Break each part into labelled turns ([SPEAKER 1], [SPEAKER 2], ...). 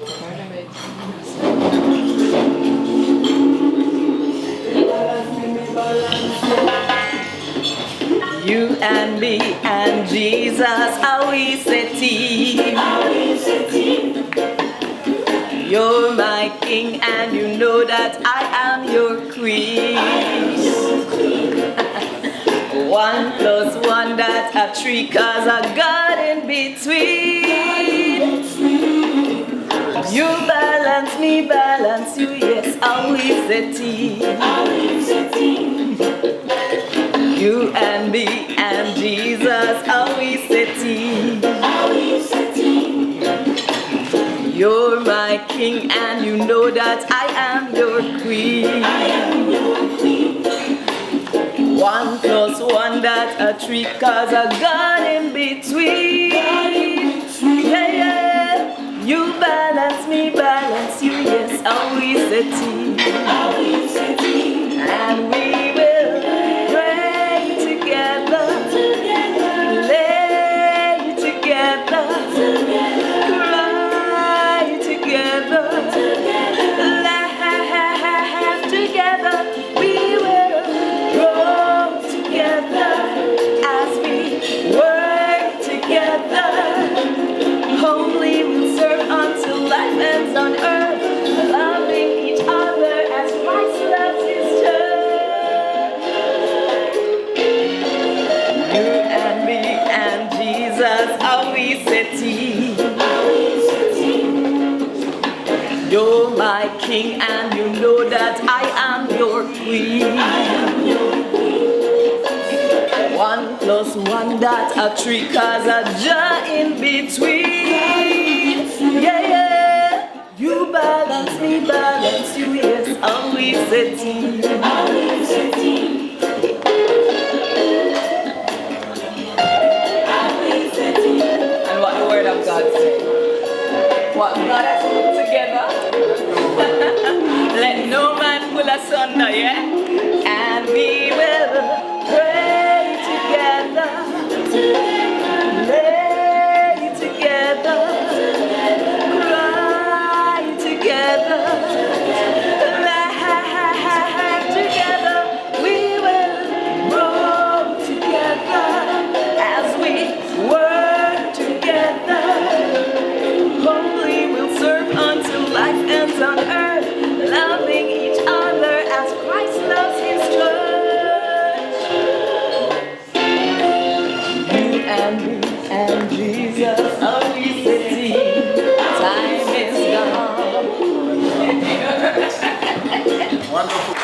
[SPEAKER 1] You and me and Jesus, how we say team. You're my king and you know that I am your queen. 1 plus 1 that's a 3 cause I got in between. You balance me, balance you, yes, how we say team. You and me and Jesus, how we say team. You're my king and you know that I am your queen. 1 plus 1 that's a 3 cause I got in between. Yeah, yeah. You balance me, balance you, yes, how we say team. And we will pray together, lay together, cry together, laugh together. We will grow together as we work together. Holy will serve until life ends on earth, loving each other as Christ loves his church. You and me and Jesus, how we say team. You're my king and you know that I am your queen. 1 plus 1 that's a 3 cause I just in between. Yeah, yeah. You balance me, balance you, yes, how we say team. And what the word of God says. What God has put together, let no man pull asunder, yeah? And we will pray together, lay together, cry together, laugh together. We will grow together as we work together. Holy will serve until life ends on earth, loving each other as Christ loves his church. You and me and Jesus, how we say team. Time is gone.
[SPEAKER 2] Wonderful.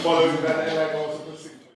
[SPEAKER 2] Follow that